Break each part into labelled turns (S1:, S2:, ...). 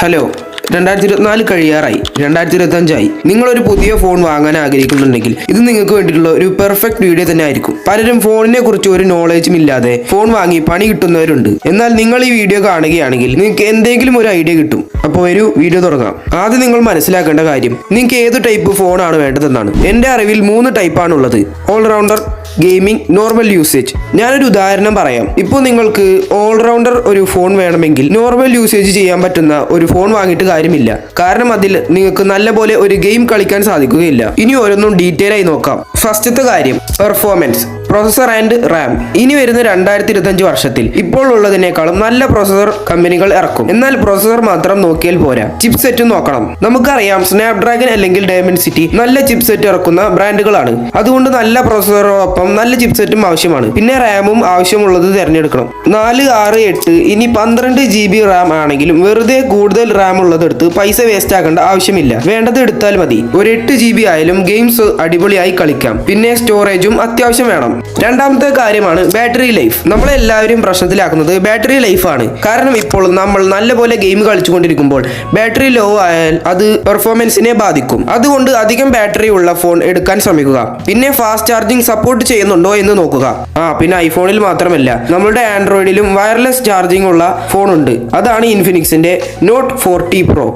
S1: Hello 2024 കഴിയാറായി 2025 നിങ്ങളൊരു പുതിയ ഫോൺ വാങ്ങാൻ ആഗ്രഹിക്കുന്നുണ്ടെങ്കിൽ ഇത് നിങ്ങൾക്ക് വേണ്ടിയിട്ടുള്ള ഒരു പെർഫെക്റ്റ് വീഡിയോ തന്നെ ആയിരിക്കും. പലരും ഫോണിനെ കുറിച്ച് ഒരു നോളേജും ഇല്ലാതെ ഫോൺ വാങ്ങി പണി കിട്ടുന്നവരുണ്ട്. എന്നാൽ നിങ്ങൾ ഈ വീഡിയോ കാണുകയാണെങ്കിൽ നിങ്ങൾക്ക് എന്തെങ്കിലും ഒരു ഐഡിയ കിട്ടും. അപ്പോൾ ഒരു വീഡിയോ തുടങ്ങാം. ആദ്യം നിങ്ങൾ മനസ്സിലാക്കേണ്ട കാര്യം നിങ്ങൾക്ക് ഏത് ടൈപ്പ് ഫോണാണ് വേണ്ടതെന്നാണ്. എൻ്റെ അറിവിൽ 3 ടൈപ്പാണ് ഉള്ളത്: ഓൾറൗണ്ടർ, ഗെയിമിംഗ്, നോർമൽ യൂസേജ്. ഞാനൊരു ഉദാഹരണം പറയാം. ഇപ്പോൾ നിങ്ങൾക്ക് ഓൾറൗണ്ടർ ഒരു ഫോൺ വേണമെങ്കിൽ നോർമൽ യൂസേജ് ചെയ്യാൻ പറ്റുന്ന ഒരു ഫോൺ വാങ്ങിയിട്ട് കാര്യമില്ല. കാരണം അതിൽ നിങ്ങൾക്ക് നല്ലപോലെ ഒരു ഗെയിം കളിക്കാൻ സാധിക്കുകയില്ല. ഇനി ഓരോന്നും ഡീറ്റെയിൽ ആയി നോക്കാം. ഫസ്റ്റത്തെ കാര്യം പെർഫോമൻസ്, പ്രോസസർ ആൻഡ് റാം. ഇനി വരുന്ന 2025 വർഷത്തിൽ ഇപ്പോൾ ഉള്ളതിനേക്കാളും നല്ല പ്രോസസർ കമ്പനികൾ ഇറക്കും. എന്നാൽ പ്രോസസർ മാത്രം നോക്കിയാൽ പോരാ, ചിപ്പ് സെറ്റും നോക്കണം. നമുക്കറിയാം സ്നാപ്ഡ്രാഗൺ അല്ലെങ്കിൽ ഡയമൻസിറ്റി നല്ല ചിപ്പ് സെറ്റ് ഇറക്കുന്ന ബ്രാൻഡുകളാണ്. അതുകൊണ്ട് നല്ല പ്രോസസറോടൊപ്പം നല്ല ചിപ്പ് സെറ്റും ആവശ്യമാണ്. പിന്നെ റാമും ആവശ്യമുള്ളത് തിരഞ്ഞെടുക്കണം. 4, 6, 8 ഇനി 12 GB റാം ആണെങ്കിലും വെറുതെ കൂടുതൽ റാം ഉള്ളതെടുത്ത് പൈസ വേസ്റ്റ് ആക്കേണ്ട ആവശ്യമില്ല. വേണ്ടത് എടുത്താൽ മതി. ഒരു 8 GB ആയാലും ഗെയിംസ് അടിപൊളിയായി കളിക്കാം. പിന്നെ സ്റ്റോറേജും അത്യാവശ്യം വേണം. രണ്ടാമത്തെ കാര്യമാണ് ബാറ്ററി ലൈഫ്. നമ്മളെല്ലാവരും പ്രശ്നത്തിലാക്കുന്നത് ബാറ്ററി ലൈഫാണ്. കാരണം ഇപ്പോൾ നമ്മൾ നല്ലപോലെ ഗെയിം കളിച്ചുകൊണ്ടിരിക്കുമ്പോൾ ബാറ്ററി ലോ ആയാൽ അത് പെർഫോമൻസിനെ ബാധിക്കും. അതുകൊണ്ട് അധികം ബാറ്ററി ഉള്ള ഫോൺ എടുക്കാൻ ശ്രമിക്കുക. പിന്നെ ഫാസ്റ്റ് ചാർജിങ് സപ്പോർട്ട് ചെയ്യുന്നുണ്ടോ എന്ന് നോക്കുക. പിന്നെ ഐഫോണിൽ മാത്രമല്ല, നമ്മുടെ ആൻഡ്രോയിഡിലും വയർലെസ് ചാർജിംഗ് ഉള്ള ഫോൺ ഉണ്ട്. അതാണ് ഇൻഫിനിക്സിന്റെ നോട്ട് 40 Pro.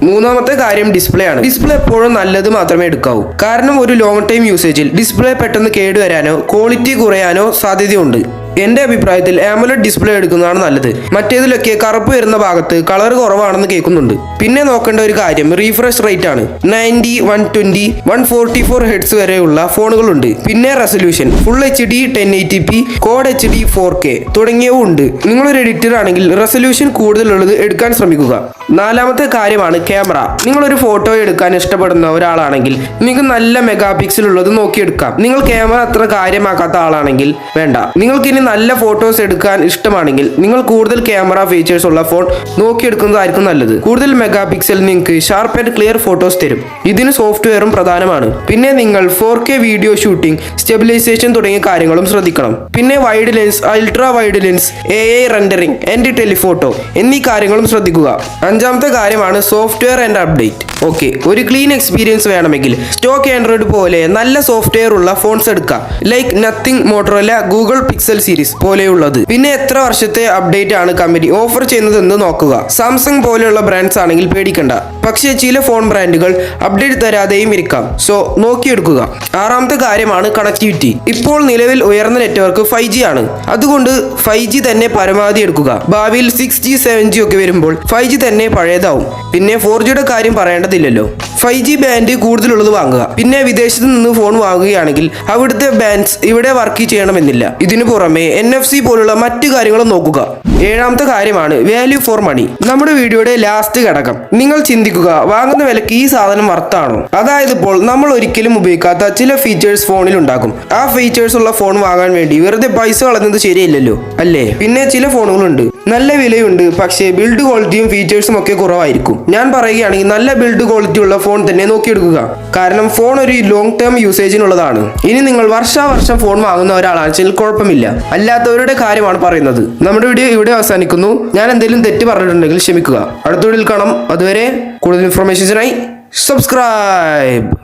S1: മൂന്നാമത്തെ കാര്യം ഡിസ്പ്ലേ ആണ്. ഡിസ്പ്ലേ എപ്പോഴും നല്ലത് മാത്രമേ എടുക്കാവൂ. കാരണം ഒരു ലോങ് ടൈം യൂസേജിൽ ഡിസ്പ്ലേ പെട്ടെന്ന് കേടുവരാനോ ക്വാളിറ്റി കുറയാനോ സാധ്യതയുണ്ട്. എന്റെ അഭിപ്രായത്തിൽ AMOLED ഡിസ്പ്ലേ എടുക്കുന്നതാണ് നല്ലത്. മറ്റേതിലൊക്കെ കറുപ്പ് വരുന്ന ഭാഗത്ത് കളർ കുറവാണെന്ന് കേൾക്കുന്നുണ്ട്. പിന്നെ നോക്കേണ്ട ഒരു കാര്യം റീഫ്രഷ് റേറ്റ് ആണ്. 90, 120, 144 ഹെർട്സ് വരെയുള്ള ഫോണുകളുണ്ട്. പിന്നെ resolution full HD, 1080p, Quad HD, 4K തുടങ്ങിയവ ഉണ്ട്. നിങ്ങളൊരു എഡിറ്റർ ആണെങ്കിൽ റെസൊല്യൂഷൻ കൂടുതലുള്ളത് എടുക്കാൻ ശ്രമിക്കുക. നാലാമത്തെ കാര്യമാണ് ക്യാമറ. നിങ്ങളൊരു ഫോട്ടോ എടുക്കാൻ ഇഷ്ടപ്പെടുന്ന ഒരാളാണെങ്കിൽ നിങ്ങൾക്ക് നല്ല മെഗാ പിക്സൽ ഉള്ളത് നോക്കിയെടുക്കാം. നിങ്ങൾ ക്യാമറ അത്ര കാര്യമാക്കാത്ത ആളാണെങ്കിൽ വേണ്ട. നിങ്ങൾക്കിനി നല്ല ഫോട്ടോസ് എടുക്കാൻ ഇഷ്ടമാണെങ്കിൽ നിങ്ങൾ കൂടുതൽ ക്യാമറ ഫീച്ചേഴ്സ് ഉള്ള ഫോൺ നോക്കിയെടുക്കുന്നതായിരിക്കും നല്ലത്. കൂടുതൽ മെഗാ പിക്സൽ നിങ്ങൾക്ക് ഷാർപ്പ് ആൻഡ് ക്ലിയർ ഫോട്ടോസ് തരും. ഇതിന് സോഫ്റ്റ്വെയറും പ്രധാനമാണ്. പിന്നെ നിങ്ങൾ 4K വീഡിയോ ഷൂട്ടിംഗ്, സ്റ്റെബിലൈസേഷൻ തുടങ്ങിയ കാര്യങ്ങളും ശ്രദ്ധിക്കണം. പിന്നെ wide lens, ultra wide lens, AI rendering and telephoto എന്നീ കാര്യങ്ങളും ശ്രദ്ധിക്കുക. അഞ്ചാമത്തെ കാര്യമാണ് സോഫ്റ്റ്വെയർ ആൻഡ് അപ്ഡേറ്റ്. ഓക്കെ, ഒരു ക്ലീൻ എക്സ്പീരിയൻസ് വേണമെങ്കിൽ സ്റ്റോക്ക് ആൻഡ്രോയിഡ് പോലെ നല്ല സോഫ്റ്റ്വെയർ ഉള്ള ഫോൺസ് എടുക്കാം. Like Nothing, Motorola, Google Pixel series പോലെയുള്ളത്. പിന്നെ എത്ര വർഷത്തെ അപ്ഡേറ്റ് ആണ് കമ്പനി ഓഫർ ചെയ്യുന്നതെന്ന് നോക്കുക. സാംസങ് പോലെയുള്ള ബ്രാൻഡ്സ് ആണെങ്കിൽ പേടിക്കണ്ട. പക്ഷേ ചില ഫോൺ ബ്രാൻഡുകൾ അപ്ഡേറ്റ് തരാതെയും ഇരിക്കാം. സോ നോക്കിയെടുക്കുക. ആറാമത്തെ കാര്യമാണ് കണക്ടിവിറ്റി. ഇപ്പോൾ നിലവിൽ ഉയർന്ന നെറ്റ്വർക്ക് 5G ആണ്. അതുകൊണ്ട് 5G തന്നെ പരമാവധി എടുക്കുക. ഭാവിയിൽ 6G, 7G ഒക്കെ വരുമ്പോൾ 5G തന്നെ പഴയതാവും. പിന്നെ 4Gയുടെ കാര്യം പറയേണ്ടതില്ലല്ലോ. 5G ബാൻഡ് കൂടുതലുള്ളത് വാങ്ങുക. പിന്നെ വിദേശത്ത് നിന്ന് ഫോൺ വാങ്ങുകയാണെങ്കിൽ അവിടുത്തെ ബാൻഡ്സ് ഇവിടെ വർക്ക് ചെയ്യണമെന്നില്ല. ഇതിനു പുറമെ NFC പോലുള്ള മറ്റു കാര്യങ്ങളും നോക്കുക. ഏഴാമത്തെ കാര്യമാണ് വാല്യൂ ഫോർ മണി. നമ്മുടെ വീഡിയോയുടെ ലാസ്റ്റ് ഘടകം. നിങ്ങൾ ചിന്തിക്കുക, വാങ്ങുന്ന വിലക്ക് ഈ സാധനം വർത്താണോ? അതായത് ഇപ്പോൾ നമ്മൾ ഒരിക്കലും ഉപയോഗിക്കാത്ത ചില ഫീച്ചേഴ്സ് ഫോണിൽ ഉണ്ടാകും. ആ ഫീച്ചേഴ്സ് ഉള്ള ഫോൺ വാങ്ങാൻ വേണ്ടി വെറുതെ പൈസ കളയുന്നത് ശരിയല്ലല്ലോ, അല്ലേ? പിന്നെ ചില ഫോണുകളുണ്ട് നല്ല വിലയുണ്ട്, പക്ഷേ ബിൽഡ് ക്വാളിറ്റിയും ഫീച്ചേഴ്സും ഒക്കെ കുറവായിരിക്കും. ഞാൻ പറയുകയാണെങ്കിൽ നല്ല ബിൽഡ് ക്വാളിറ്റി ഉള്ള ഫോൺ തന്നെ നോക്കിയെടുക്കുക. കാരണം ഫോൺ ഒരു ലോങ് ടേം യൂസേജിനുള്ളതാണ്. ഇനി നിങ്ങൾ വർഷാവർഷം ഫോൺ വാങ്ങുന്ന ഒരാളാണെങ്കിൽ കുഴപ്പമില്ല. അല്ലാത്തവരുടെ കാര്യമാണ് പറയുന്നത്. നമ്മുടെ വീഡിയോ ഇവിടെ അവസാനിക്കുന്നു. ഞാൻ എന്തെങ്കിലും തെറ്റ് പറഞ്ഞിട്ടുണ്ടെങ്കിൽ ക്ഷമിക്കുക. അടുത്ത വീഡിയോയിൽ കാണാം. അതുവരെ കൂടുതൽ ഇൻഫർമേഷൻസിനായി സബ്സ്ക്രൈബ്.